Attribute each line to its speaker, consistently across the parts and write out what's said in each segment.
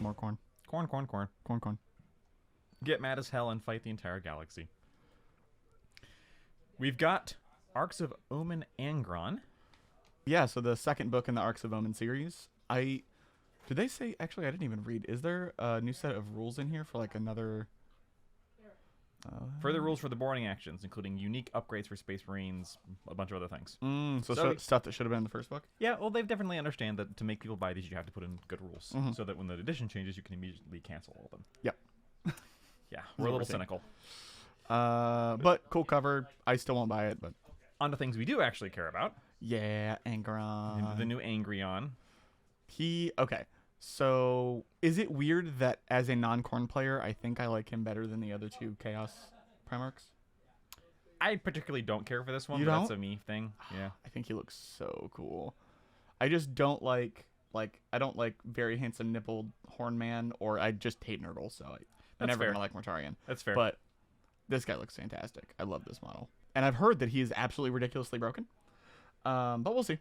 Speaker 1: some more corn.
Speaker 2: Corn.
Speaker 1: Corn.
Speaker 2: Get mad as hell and fight the entire galaxy. We've got Arks of Omen Angron.
Speaker 1: Yeah, so the second book in the Arks of Omen series. Did they say... Actually, I didn't even read. Is there a new set of rules in here for, like, another...
Speaker 2: Further rules for the boarding actions, including unique upgrades for Space Marines, a bunch of other things.
Speaker 1: So stuff that should have been in the first book?
Speaker 2: Yeah, well, they've definitely understand that to make people buy these, you have to put in good rules, so that when the edition changes, you can immediately cancel all of them.
Speaker 1: Yep.
Speaker 2: Yeah, we're a little cynical.
Speaker 1: But cool cover. I still won't buy it, but...
Speaker 2: On to things we do actually care about.
Speaker 1: Yeah, Angron.
Speaker 2: The new Angron.
Speaker 1: Okay. So, is it weird that as a non-corn player, I think I like him better than the other two Chaos Primarchs?
Speaker 2: I particularly don't care for this one,
Speaker 1: You
Speaker 2: but
Speaker 1: don't?
Speaker 2: that's a me thing. Yeah.
Speaker 1: I think he looks so cool. I just don't like I don't like very handsome nippled horn man, or I just hate Nurgle, so I'm never
Speaker 2: fair.
Speaker 1: gonna like Mortarion.
Speaker 2: That's fair.
Speaker 1: But this guy looks fantastic. I love this model. And I've heard that he is absolutely ridiculously broken. But we'll see.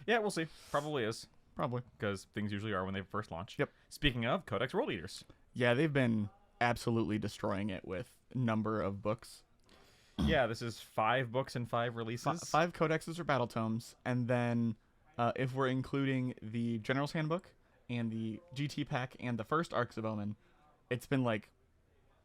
Speaker 2: Yeah, we'll see. Probably is.
Speaker 1: Probably.
Speaker 2: Because things usually are when they first launch.
Speaker 1: Yep.
Speaker 2: Speaking of, Codex World Eaters.
Speaker 1: Yeah, they've been absolutely destroying it with number of books.
Speaker 2: Yeah, this is 5 books and 5 releases.
Speaker 1: 5 codexes or battle tomes, and then if we're including the General's Handbook and the GT pack and the first Arks of Omen, it's been like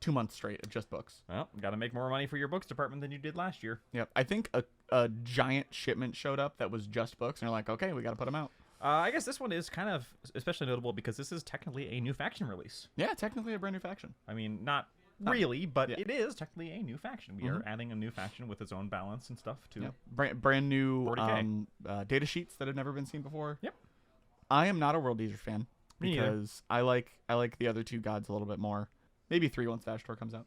Speaker 1: 2 months straight of just books.
Speaker 2: Well, got to make more money for your books department than you did last year.
Speaker 1: Yep. I think a giant shipment showed up that was just books, and they're like, okay, we got to put them out.
Speaker 2: I guess this one is kind of especially notable because this is technically a new faction release.
Speaker 1: Yeah, technically a brand new faction.
Speaker 2: I mean, not really, but
Speaker 1: yeah.
Speaker 2: it is technically a new faction. We are adding a new faction with its own balance and stuff too.
Speaker 1: Yep. Brand new
Speaker 2: 40K.
Speaker 1: Data sheets that have never been seen before.
Speaker 2: Yep.
Speaker 1: I am not a World Eater fan
Speaker 2: Me neither.
Speaker 1: because I like the other two gods a little bit more. Maybe 3 once Vashtor comes out.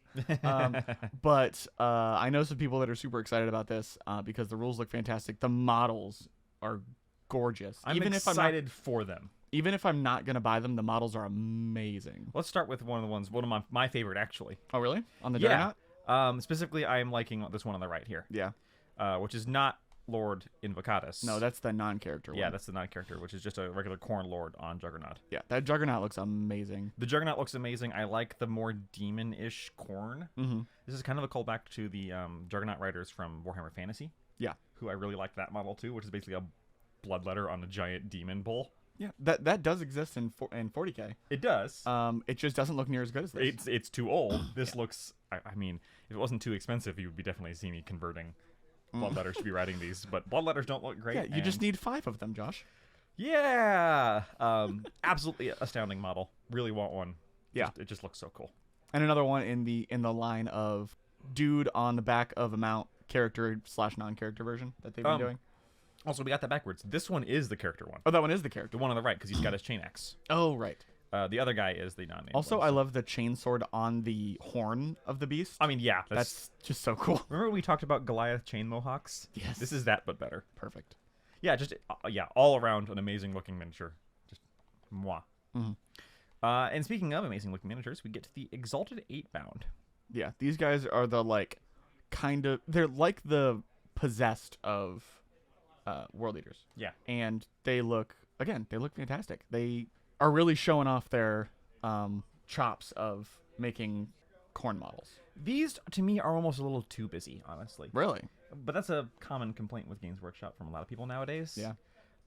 Speaker 1: But I know some people that are super excited about this because the rules look fantastic. The models are gorgeous.
Speaker 2: I'm excited for them.
Speaker 1: Even if I'm not going to buy them, the models are amazing.
Speaker 2: Let's start with one of my favorite, actually.
Speaker 1: Oh, really? On the
Speaker 2: Yeah.
Speaker 1: Juggernaut?
Speaker 2: Specifically, I am liking this one on the right here.
Speaker 1: Yeah.
Speaker 2: Which is not Lord Invocatus.
Speaker 1: No, that's the non-character one.
Speaker 2: Yeah, that's the non-character, which is just a regular Corn Lord on Juggernaut.
Speaker 1: Yeah, that Juggernaut looks amazing.
Speaker 2: The Juggernaut looks amazing. I like the more demon-ish Corn.
Speaker 1: Mm-hmm.
Speaker 2: This is kind of a callback to the Juggernaut writers from Warhammer Fantasy.
Speaker 1: Yeah.
Speaker 2: Who I really liked that model too, which is basically a bloodletter on a giant demon bull.
Speaker 1: Yeah, that does exist in 40K.
Speaker 2: It does.
Speaker 1: It just doesn't look near as good as this.
Speaker 2: It's too old. This looks. I mean, if it wasn't too expensive, you would be definitely see me converting bloodletters to be writing these. But bloodletters don't look great.
Speaker 1: Yeah, you just need 5 of them, Josh.
Speaker 2: Yeah. Absolutely astounding model. Really want one.
Speaker 1: Yeah,
Speaker 2: it just looks so cool.
Speaker 1: And another one in the line of dude on the back of a mount character / non-character version that they've been doing.
Speaker 2: Also, we got that backwards. This one is the character one.
Speaker 1: Oh, that one is the character.
Speaker 2: The one on the right, because he's got his chain axe.
Speaker 1: Oh, right.
Speaker 2: The other guy is the non-named
Speaker 1: Also,
Speaker 2: one,
Speaker 1: I love the chainsword on the horn of the beast.
Speaker 2: I mean, yeah.
Speaker 1: That's just so cool.
Speaker 2: Remember we talked about Goliath chain mohawks?
Speaker 1: Yes.
Speaker 2: This is that, but better.
Speaker 1: Perfect.
Speaker 2: Yeah, just, all around an amazing looking miniature. Just, mwah.
Speaker 1: Mm-hmm.
Speaker 2: And speaking of amazing looking miniatures, we get to the Exalted Eightbound.
Speaker 1: Yeah, these guys are the, they're like the possessed of World Eaters.
Speaker 2: Yeah.
Speaker 1: And they look fantastic. They are really showing off their chops of making corn models.
Speaker 2: These, to me, are almost a little too busy, honestly.
Speaker 1: Really?
Speaker 2: But that's a common complaint with Games Workshop from a lot of people nowadays.
Speaker 1: Yeah.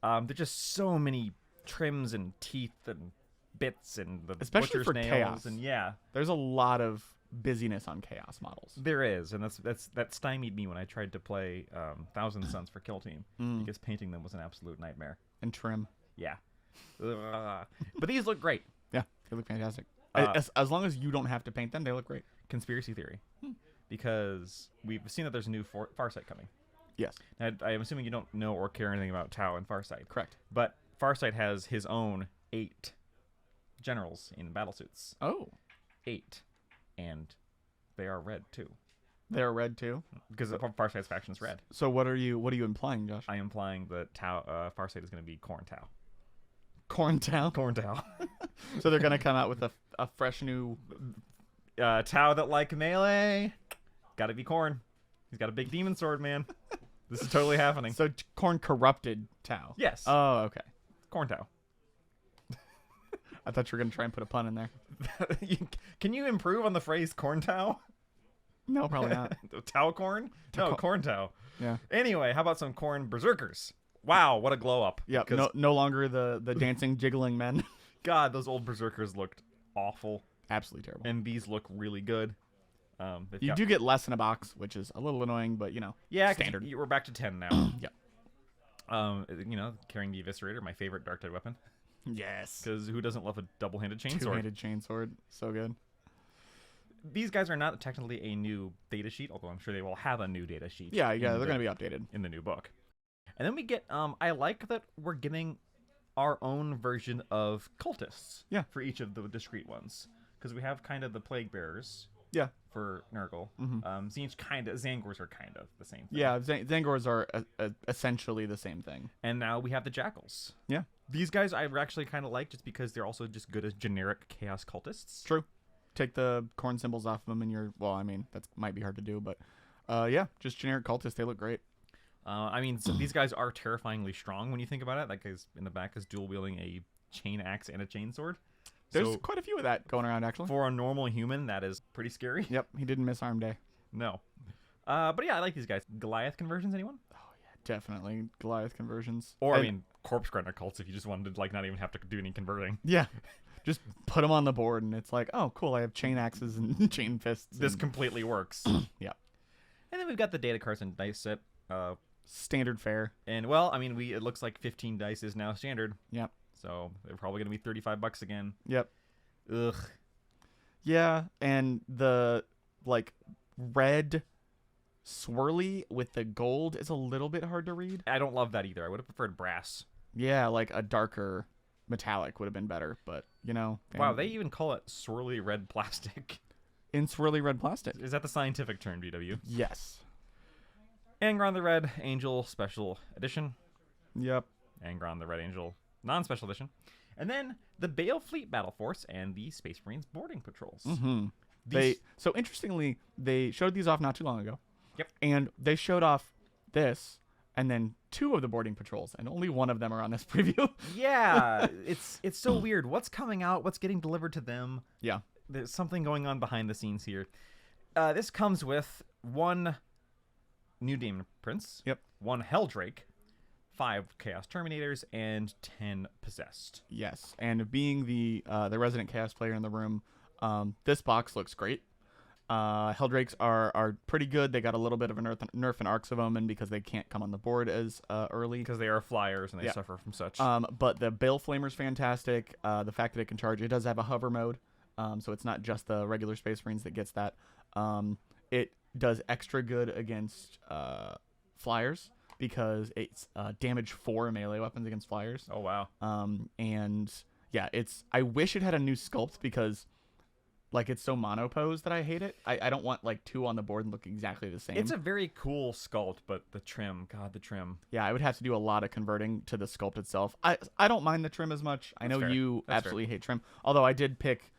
Speaker 2: There's just so many trims and teeth and bits and the
Speaker 1: especially
Speaker 2: butcher's
Speaker 1: for
Speaker 2: nails.
Speaker 1: Chaos.
Speaker 2: And yeah.
Speaker 1: There's a lot of busyness on Chaos models.
Speaker 2: There is, and that stymied me when I tried to play Thousand Suns for Kill Team, because painting them was an absolute nightmare.
Speaker 1: And trim.
Speaker 2: Yeah. But these look great.
Speaker 1: Yeah, they look fantastic. As long as you don't have to paint them, they look great.
Speaker 2: Conspiracy theory. Because we've seen that there's a new Farsight coming.
Speaker 1: Yes.
Speaker 2: Now, I'm assuming you don't know or care anything about Tau and Farsight.
Speaker 1: Correct.
Speaker 2: But Farsight has his own 8 generals in battlesuits.
Speaker 1: Oh.
Speaker 2: 8. And they are red too.
Speaker 1: They're red too?
Speaker 2: Because Farsight's faction is red.
Speaker 1: So what are you implying, Josh?
Speaker 2: I am implying that Farsight is going to be Corn Tau.
Speaker 1: Corn Tau?
Speaker 2: Corn Tau.
Speaker 1: So they're going to come out with a fresh new...
Speaker 2: Tau that like melee. Gotta be Corn. He's got a big demon sword, man. This is totally happening.
Speaker 1: So Corn corrupted Tau?
Speaker 2: Yes.
Speaker 1: Oh, okay.
Speaker 2: Corn Tau.
Speaker 1: I thought you were gonna try and put a pun in there.
Speaker 2: Can you improve on the phrase corn tau?
Speaker 1: No, probably not.
Speaker 2: Tau corn? No, corn tau.
Speaker 1: Yeah.
Speaker 2: Anyway, how about some corn berserkers? Wow, what a glow up.
Speaker 1: Yep. No longer the dancing, jiggling men.
Speaker 2: God, those old berserkers looked awful.
Speaker 1: Absolutely terrible.
Speaker 2: And these look really good.
Speaker 1: You do get less in a box, which is a little annoying, but
Speaker 2: yeah,
Speaker 1: standard.
Speaker 2: We're back to 10 now.
Speaker 1: Yep.
Speaker 2: Carrying the Eviscerator, my favorite dark tide weapon.
Speaker 1: Yes.
Speaker 2: Because who doesn't love a double-handed chainsword?
Speaker 1: Two-handed chainsword, so good.
Speaker 2: These guys are not technically a new data sheet, although I'm sure they will have a new data sheet.
Speaker 1: Yeah, they're going to be updated
Speaker 2: in the new book. And then we get, I like that we're getting our own version of cultists.
Speaker 1: Yeah.
Speaker 2: For each of the discrete ones, because we have kind of the plague bearers.
Speaker 1: Yeah.
Speaker 2: For Nurgle. Zangors are kind of the same thing.
Speaker 1: Yeah, Zangors are essentially the same thing.
Speaker 2: And now we have the Jakhals.
Speaker 1: Yeah.
Speaker 2: These guys I actually kind of like just because they're also just good as generic chaos cultists.
Speaker 1: True. Take the corn symbols off of them and that might be hard to do, but yeah, just generic cultists. They look great.
Speaker 2: So these guys are terrifyingly strong when you think about it. That guy's in the back is dual wielding a chain axe and a chainsword.
Speaker 1: There's quite a few of that going around, actually.
Speaker 2: For a normal human, that is pretty scary.
Speaker 1: Yep, he didn't miss arm day.
Speaker 2: No. But yeah, I like these guys. Goliath conversions, anyone?
Speaker 1: Oh, yeah, definitely. Goliath conversions.
Speaker 2: Or, corpse grinder cults if you just wanted to, not even have to do any converting.
Speaker 1: Yeah. Just put them on the board, and it's like, oh, cool, I have chain axes and chain fists.
Speaker 2: This completely works.
Speaker 1: Yeah.
Speaker 2: And then we've got the data cards and dice set.
Speaker 1: Standard fare.
Speaker 2: And, it looks like 15 dice is now standard.
Speaker 1: Yep.
Speaker 2: So they're probably going to be $35 again.
Speaker 1: Yep.
Speaker 2: Ugh.
Speaker 1: Yeah, and the red swirly with the gold is a little bit hard to read.
Speaker 2: I don't love that either. I would have preferred brass.
Speaker 1: Yeah, like a darker metallic would have been better, but
Speaker 2: Wow, they even call it swirly red plastic.
Speaker 1: In swirly red plastic.
Speaker 2: Is that the scientific term, DW?
Speaker 1: Yes.
Speaker 2: Angron the Red Angel Special Edition.
Speaker 1: Yep.
Speaker 2: Angron the Red Angel Non-Special Edition. And then the Balefleet Battleforce and the Space Marines Boarding Patrols.
Speaker 1: Mm-hmm. So interestingly, they showed these off not too long ago.
Speaker 2: Yep.
Speaker 1: And they showed off this, and then 2 of the boarding patrols, and only 1 of them are on this preview.
Speaker 2: Yeah, it's so weird. What's coming out? What's getting delivered to them?
Speaker 1: Yeah.
Speaker 2: There's something going on behind the scenes here. This comes with 1 New Demon Prince.
Speaker 1: Yep.
Speaker 2: 1 Helldrake. 5 Chaos Terminators, and 10 Possessed.
Speaker 1: Yes, and being the resident Chaos player in the room, this box looks great. Helldrakes are pretty good. They got a little bit of a nerf in Arks of Omen because they can't come on the board as early.
Speaker 2: Because they are flyers and they suffer from such.
Speaker 1: But the Baleflamer's fantastic. The fact that it can charge, it does have a hover mode, so it's not just the regular Space Marines that gets that. It does extra good against flyers, because it's damage 4 melee weapons against flyers.
Speaker 2: Oh, wow.
Speaker 1: And yeah, I wish it had a new sculpt, because it's so monopose that I hate it. I don't want 2 on the board and look exactly the same.
Speaker 2: It's a very cool sculpt, but the trim, God, the trim.
Speaker 1: Yeah, I would have to do a lot of converting to the sculpt itself. I don't mind the trim as much. I know you absolutely hate trim, although I did pick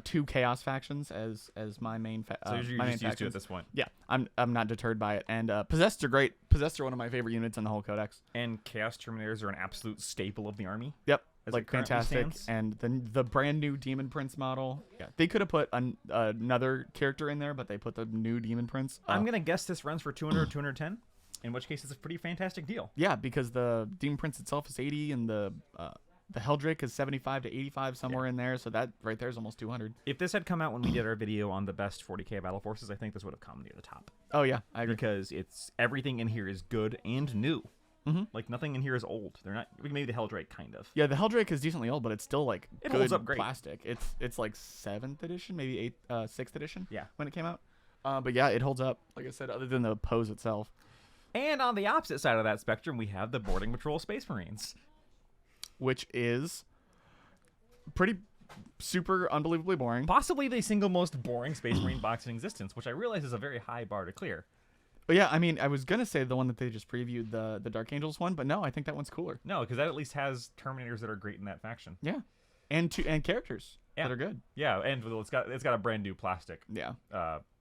Speaker 1: 2 Chaos factions as my main
Speaker 2: so you're just used to it at this point.
Speaker 1: Yeah, I'm not deterred by it. And Possessed are great. Possessed are one of my favorite units in the whole codex.
Speaker 2: And Chaos Terminators are an absolute staple of the army.
Speaker 1: Yep, fantastic. And the brand new Demon Prince model. Yeah, they could have put another character in there, but they put the new Demon Prince.
Speaker 2: I'm gonna guess this runs for 200 or 210. In which case, it's a pretty fantastic deal.
Speaker 1: Yeah, because the Demon Prince itself is 80, and the Helldrake is 75 to 85, somewhere in there, so that right there is almost 200.
Speaker 2: If this had come out when we did our video on the best 40k battle forces, I think this would have come near the top.
Speaker 1: Oh yeah, I agree.
Speaker 2: Because everything in here is good and new.
Speaker 1: Mm-hmm.
Speaker 2: Nothing in here is old. They're not. Maybe the Helldrake kind of.
Speaker 1: Yeah, the Helldrake is decently old, but it's still
Speaker 2: it
Speaker 1: good
Speaker 2: holds up great.
Speaker 1: Plastic. It's 7th edition, maybe 6th edition.
Speaker 2: Yeah,
Speaker 1: when it came out. But yeah, it holds up. Like I said, other than the pose itself.
Speaker 2: And on the opposite side of that spectrum, we have the Boarding Patrol Space Marines,
Speaker 1: which is pretty super unbelievably boring.
Speaker 2: Possibly the single most boring Space Marine box in existence, which I realize is a very high bar to clear.
Speaker 1: But yeah, I mean, I was gonna say the one that they just previewed, the Dark Angels one, but no, I think that one's cooler.
Speaker 2: No, because that at least has Terminators that are great in that faction.
Speaker 1: Yeah, and characters that are good.
Speaker 2: Yeah, and it's got a brand new plastic.
Speaker 1: Yeah.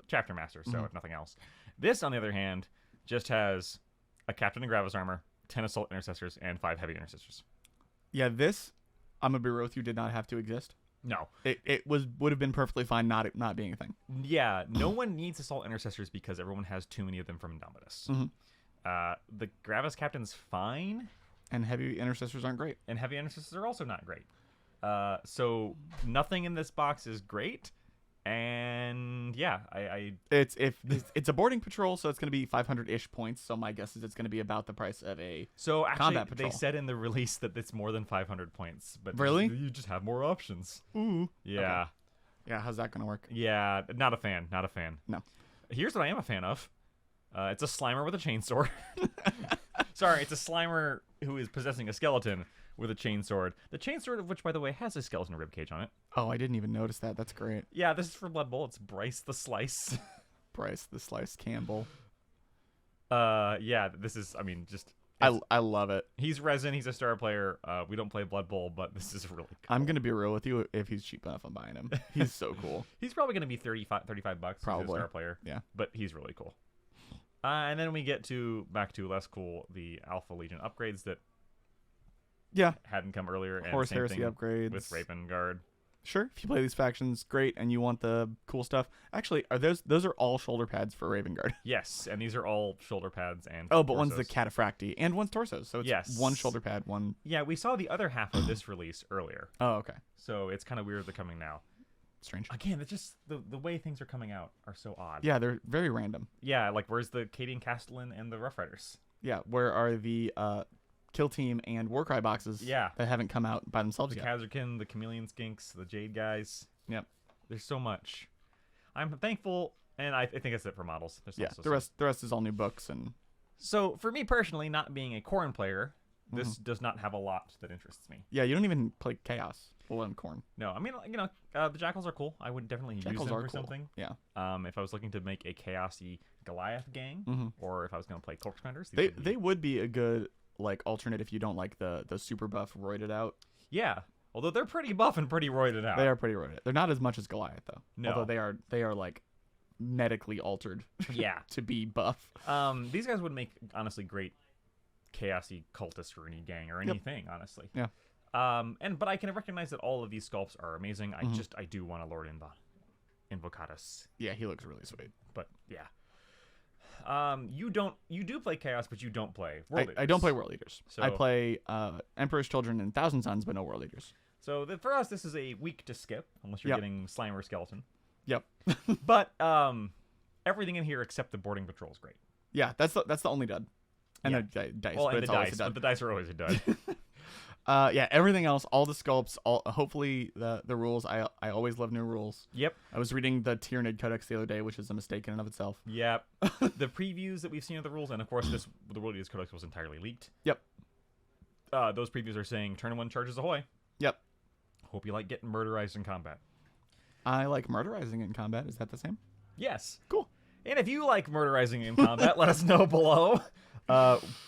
Speaker 2: Chapter Master. So if nothing else, this on the other hand just has a Captain in Gravis armor, 10 Assault Intercessors, and 5 Heavy Intercessors.
Speaker 1: Yeah, this I'm gonna be real with you, did not have to exist.
Speaker 2: No.
Speaker 1: It would have been perfectly fine not being a thing.
Speaker 2: Yeah, no one needs Assault Intercessors because everyone has too many of them from Indomitus. The Gravis Captain's fine.
Speaker 1: And heavy intercessors aren't great.
Speaker 2: And heavy intercessors are also not great. So nothing in this box is great. And yeah,
Speaker 1: it's a boarding patrol, so it's going to be 500-ish points. So my guess is it's going to be about the price of a combat patrol.
Speaker 2: They said in the release that it's more than 500 points, but
Speaker 1: really,
Speaker 2: you just have more options.
Speaker 1: Ooh,
Speaker 2: yeah,
Speaker 1: okay. Yeah. How's that going to work?
Speaker 2: Yeah, not a fan. Not a fan.
Speaker 1: No. Here's
Speaker 2: what I am a fan of. It's a Slimer with a chainsaw. Sorry, it's a Slimer who is possessing a skeleton with a chainsword. The chainsword of which, by the way, has a skeleton ribcage on it.
Speaker 1: Oh, I didn't even notice that. That's great.
Speaker 2: Yeah, this is for Blood Bowl. It's Bryce the Slice.
Speaker 1: Bryce the Slice Campbell.
Speaker 2: Yeah, this is, I mean, just...
Speaker 1: I love it.
Speaker 2: He's resin. He's a star player. We don't play Blood Bowl, but this is really cool.
Speaker 1: I'm going to be real with you. If he's cheap enough, I'm buying him. He's so cool.
Speaker 2: He's probably going to be $35.
Speaker 1: Probably.
Speaker 2: He's a star player.
Speaker 1: Yeah.
Speaker 2: But he's really cool. And then we get back to less cool, the Alpha Legion upgrades that hadn't come earlier. And
Speaker 1: Horse
Speaker 2: same
Speaker 1: Heresy
Speaker 2: thing
Speaker 1: upgrades.
Speaker 2: with Raven Guard.
Speaker 1: Sure, if you play these factions, great, and you want the cool stuff. Actually, are those are all shoulder pads for Raven Guard?
Speaker 2: Yes, and these are all shoulder pads and
Speaker 1: but
Speaker 2: torsos.
Speaker 1: one's the Cataphracti and one's torsos, so it's one shoulder pad, one...
Speaker 2: Yeah, we saw the other half of this release earlier.
Speaker 1: Oh, okay.
Speaker 2: So it's kind of weird they're coming now.
Speaker 1: Strange.
Speaker 2: Again, it's just the way things are coming out are so odd.
Speaker 1: Yeah, they're very random.
Speaker 2: Yeah, like where's the Cadian Castellan and the Rough Riders?
Speaker 1: Yeah, where are the Kill Team and Warcry boxes that haven't come out by themselves yet?
Speaker 2: The Kazarkin, the Chameleon Skinks, the Jade guys.
Speaker 1: Yep.
Speaker 2: There's so much. I'm thankful, and I think that's it for models. There's
Speaker 1: the rest is all new books. And
Speaker 2: so for me personally, not being a Khorne player, this does not have a lot that interests me.
Speaker 1: Yeah, you don't even play Chaos. Well, I'm Khorne.
Speaker 2: No, I mean, the Jakhals are cool. I would definitely use them for something.
Speaker 1: Yeah.
Speaker 2: If I was looking to make a Chaosy Goliath gang, or if I was going to play Corpse Commanders,
Speaker 1: they would be a good alternate if you don't like the super buff roided out.
Speaker 2: Yeah. Although they're pretty buff and pretty roided out.
Speaker 1: They are pretty roided. They're not as much as Goliath though.
Speaker 2: No.
Speaker 1: Although they are like medically altered.
Speaker 2: Yeah.
Speaker 1: To be buff.
Speaker 2: These guys would make honestly great Chaosy cultist or any gang or anything, honestly.
Speaker 1: Yeah.
Speaker 2: But I can recognize that all of these sculpts are amazing. I do want a Lord Invocatus.
Speaker 1: Yeah, he looks really sweet.
Speaker 2: But yeah. You do play Chaos, but you don't play World Leaders.
Speaker 1: I don't play World Leaders.
Speaker 2: So,
Speaker 1: I play Emperor's Children and Thousand Sons, but no World Leaders.
Speaker 2: So for us, this is a week to skip, unless you're getting Slimer Skeleton.
Speaker 1: Yep.
Speaker 2: But everything in here except the boarding patrol is great.
Speaker 1: Yeah, that's the only dud. And the dice.
Speaker 2: Well,
Speaker 1: but
Speaker 2: and
Speaker 1: it's
Speaker 2: the
Speaker 1: always
Speaker 2: dice,
Speaker 1: a dud.
Speaker 2: but the dice are always a dud.
Speaker 1: Yeah, everything else, all the sculpts, hopefully the rules. I always love new rules.
Speaker 2: Yep.
Speaker 1: I was reading the Tyranid Codex the other day, which is a mistake in and of itself.
Speaker 2: Yep. The previews that we've seen of the rules, and of course the World Leaders Codex was entirely leaked.
Speaker 1: Yep.
Speaker 2: Those previews are saying turn 1 charges ahoy.
Speaker 1: Yep.
Speaker 2: Hope you like getting murderized in combat.
Speaker 1: I like murderizing in combat. Is that the same?
Speaker 2: Yes.
Speaker 1: Cool.
Speaker 2: And if you like murderizing in combat, let us know below.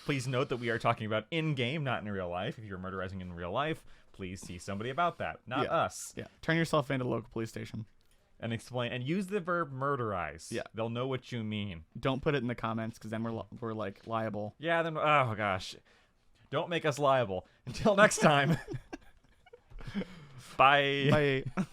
Speaker 2: Please note that we are talking about in-game, not in real life. If you're murderizing in real life, please see somebody about that, not us.
Speaker 1: Yeah. Turn yourself into a local police station.
Speaker 2: And explain, and use the verb murderize.
Speaker 1: Yeah.
Speaker 2: They'll know what you mean.
Speaker 1: Don't put it in the comments, because then we're like liable.
Speaker 2: Yeah, then, oh gosh. Don't make us liable. Until next time. Bye.
Speaker 1: Bye.